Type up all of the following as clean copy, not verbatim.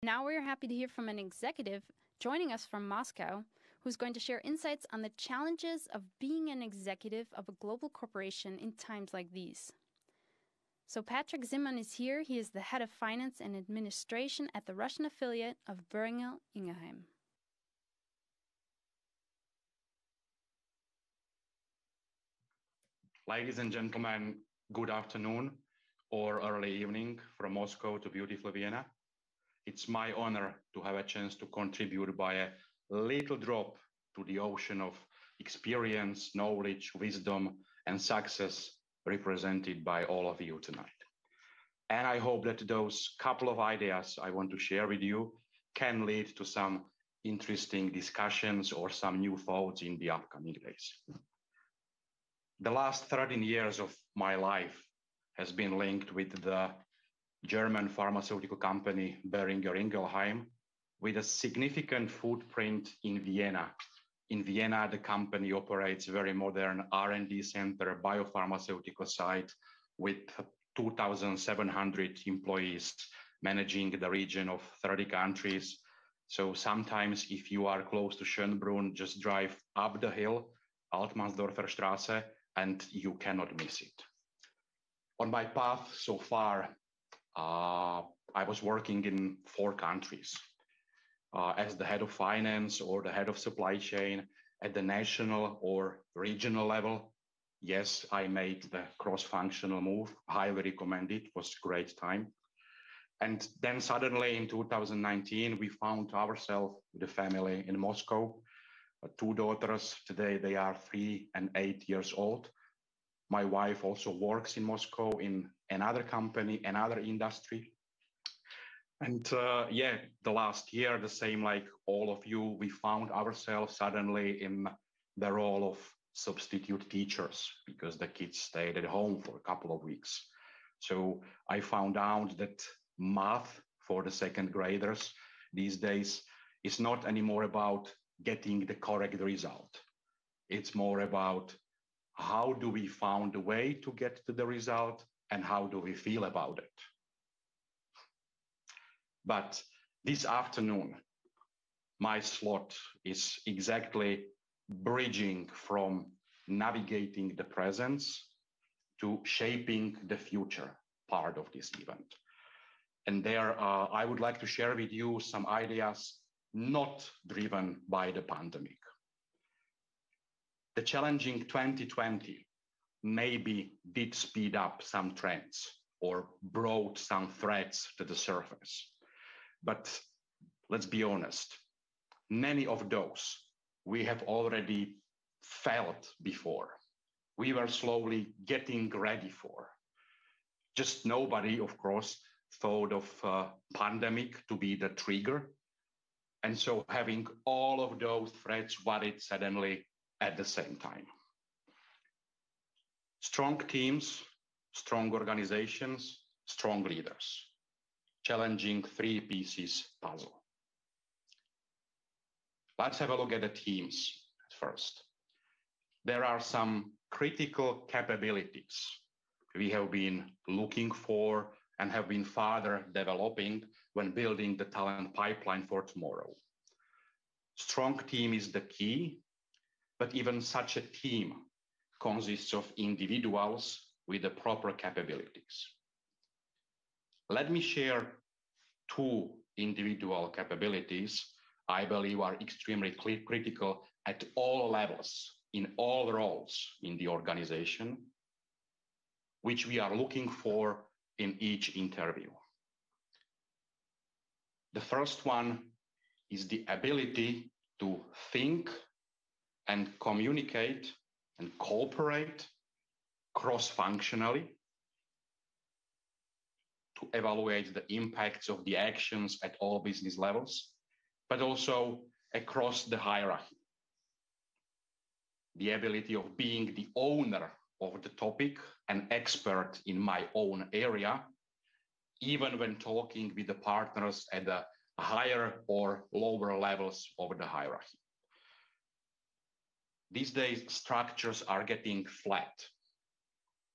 Now we're happy to hear from an executive joining us from Moscow, who's going to share insights on the challenges of being an executive of a global corporation in times like these. So Patrik Ziman is here. He is the head of finance and administration at the Russian affiliate of Boehringer Ingelheim. Ladies and gentlemen, good afternoon or early evening from Moscow to beautiful Vienna. It's my honor to have a chance to contribute by a little drop to the ocean of experience, knowledge, wisdom, and success represented by all of you tonight. And I hope that those couple of ideas I want to share with you can lead to some interesting discussions or some new thoughts in the upcoming days. The last 13 years of my life has been linked with the German pharmaceutical company Boehringer Ingelheim with a significant footprint in Vienna. In Vienna, the company operates a very modern R&D center, biopharmaceutical site with 2,700 employees managing the region of 30 countries. So sometimes if you are close to Schönbrunn, just drive up the hill, Altmannsdorfer Straße, and you cannot miss it. On my path so far, I was working in 4 countries as the head of finance or the head of supply chain at the national or regional level. Yes, I made the cross-functional move. Highly recommend it. It was a great time. And then suddenly in 2019, we found ourselves with a family in Moscow. 2 daughters. Today they are 3 and 8 years old. My wife also works in Moscow in another company, another industry. And the last year, the same like all of you, we found ourselves suddenly in the role of substitute teachers because the kids stayed at home for a couple of weeks. So I found out that math for the 2nd graders these days is not anymore about getting the correct result. It's more about how do we find a way to get to the result and how do we feel about it. But this afternoon, my slot is exactly bridging from navigating the present to shaping the future part of this event. And there, I would like to share with you some ideas not driven by the pandemic. The challenging 2020 maybe did speed up some trends or brought some threats to the surface. But let's be honest, many of those we have already felt before. We were slowly getting ready for. Just nobody, of course, thought of pandemic to be the trigger. And so having all of those threats worried suddenly at the same time. Strong teams, strong organizations, strong leaders. Challenging 3 pieces puzzle. Let's have a look at the teams at first. There are some critical capabilities we have been looking for and have been further developing when building the talent pipeline for tomorrow. Strong team is the key, but even such a team consists of individuals with the proper capabilities. Let me share 2 individual capabilities I believe are extremely critical at all levels, in all roles in the organization, which we are looking for in each interview. The first one is the ability to think and communicate and cooperate cross-functionally to evaluate the impacts of the actions at all business levels, but also across the hierarchy. The ability of being the owner of the topic, an expert in my own area, even when talking with the partners at the higher or lower levels of the hierarchy. These days, structures are getting flat.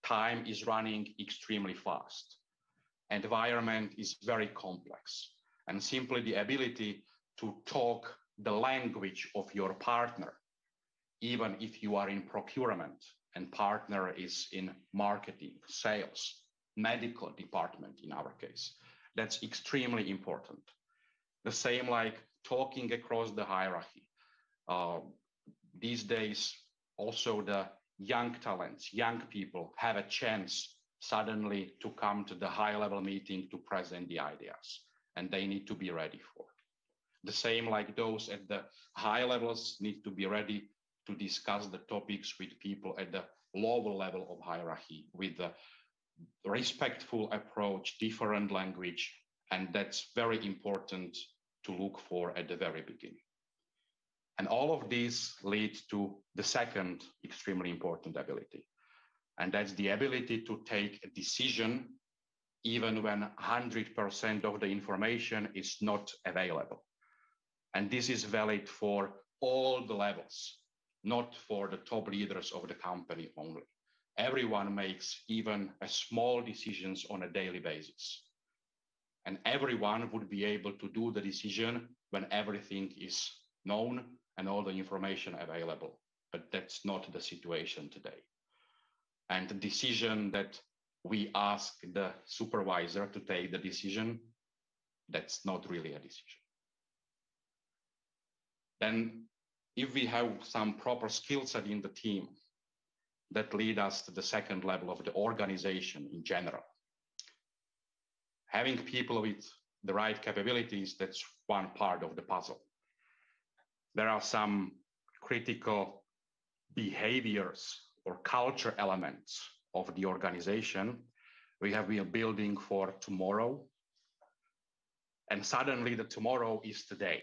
Time is running extremely fast. Environment is very complex. and simply the ability to talk the language of your partner, even if you are in procurement and partner is in marketing, sales, medical department in our case. That's extremely important. The same like talking across the hierarchy. These days, also the young talents, young people have a chance suddenly to come to the high level meeting to present the ideas, and they need to be ready for. The same like those at the high levels need to be ready to discuss the topics with people at the lower level of hierarchy with a respectful approach, different language, and that's very important to look for at the very beginning. And all of these lead to the second extremely important ability, and that's the ability to take a decision even when 100% of the information is not available. And this is valid for all the levels, not for the top leaders of the company only. Everyone makes even a small decisions on a daily basis. And everyone would be able to do the decision when everything is known and all the information available. But that's not the situation today. And the decision that we ask the supervisor to take the decision, that's not really a decision. Then if we have some proper skill set in the team, that lead us to the second level of the organization in general. Having people with the right capabilities, that's one part of the puzzle. There are some critical behaviors or culture elements of the organization we have been building for tomorrow. And suddenly the tomorrow is today.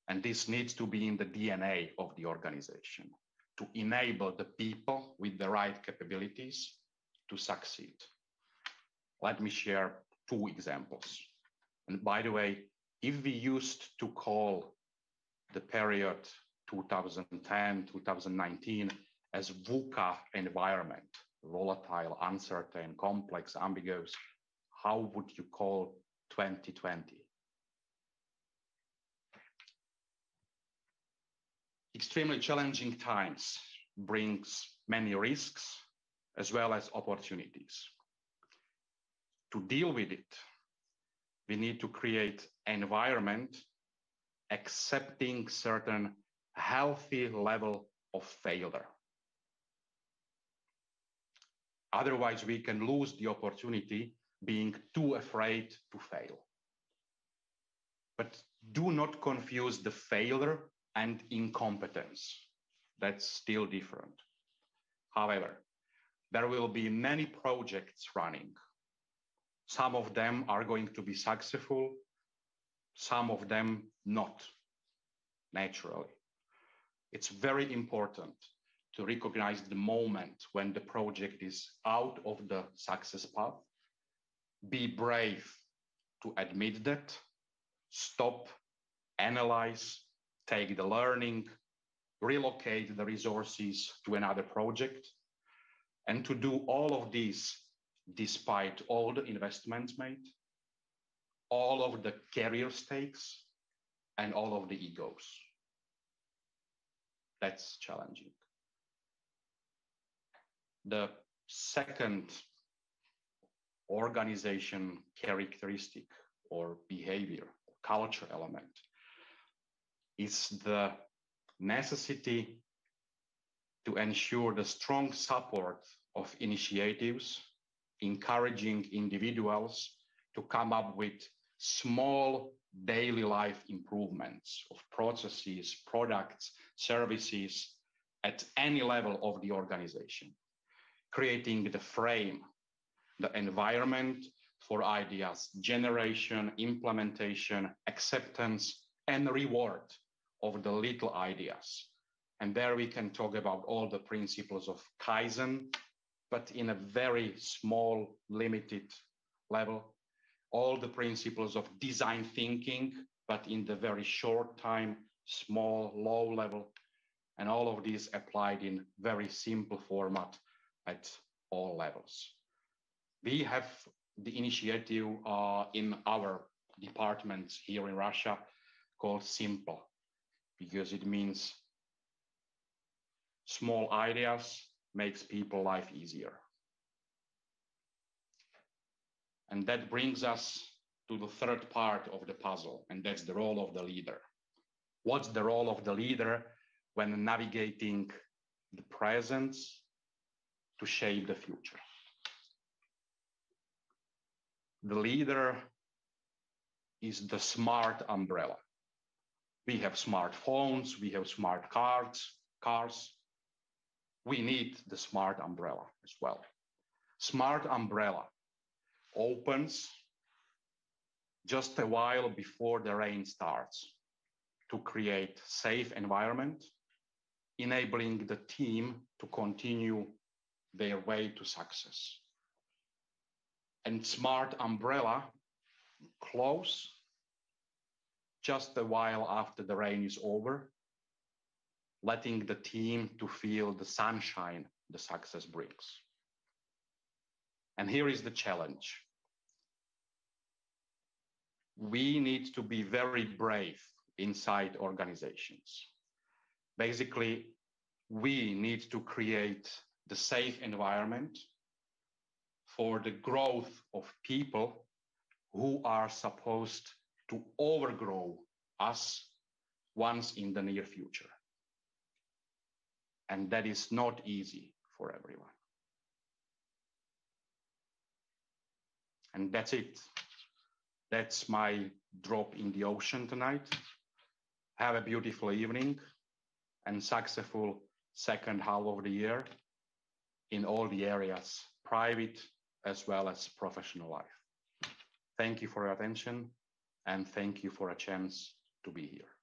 And this needs to be in the DNA of the organization to enable the people with the right capabilities to succeed. Let me share two examples. And by the way, if we used to call the period 2010, 2019 as VUCA environment, volatile, uncertain, complex, ambiguous, how would you call 2020? Extremely challenging times brings many risks as well as opportunities. To deal with it, we need to create an environment accepting certain healthy level of failure. Otherwise, we can lose the opportunity being too afraid to fail. But do not confuse the failure and incompetence. That's still different. However, there will be many projects running. Some of them are going to be successful, some of them not, naturally. It's very important to recognize the moment when the project is out of the success path. Be brave to admit that, stop, analyze, take the learning, relocate the resources to another project, and to do all of this despite all the investments made, all of the career stakes, and all of the egos. That's challenging. The second organization characteristic or behavior, culture element, is the necessity to ensure the strong support of initiatives, encouraging individuals to come up with small daily life improvements of processes, products, services at any level of the organization, creating the frame, the environment for ideas generation, implementation, acceptance, and reward of the little ideas. And there we can talk about all the principles of Kaizen, but in a very small, limited level. All the principles of design thinking, but in the very short time, small, low level. And all of these applied in very simple format at all levels. We have the initiative in our departments here in Russia called simple, because it means small ideas makes people life easier. And that brings us to the third part of the puzzle, and that's the role of the leader. What's the role of the leader when navigating the present to shape the future? The leader is the smart umbrella. We have smartphones, we have smart cars. We need the smart umbrella as well. Smart umbrella opens just a while before the rain starts to create safe environment, enabling the team to continue their way to success. And smart umbrella close just a while after the rain is over, letting the team to feel the sunshine the success brings. And here is the challenge. We need to be very brave inside organizations. Basically, we need to create the safe environment for the growth of people who are supposed to overgrow us once in the near future. And that is not easy for everyone. And that's it. That's my drop in the ocean tonight. Have a beautiful evening and successful second half of the year in all the areas, private as well as professional life. Thank you for your attention and thank you for a chance to be here.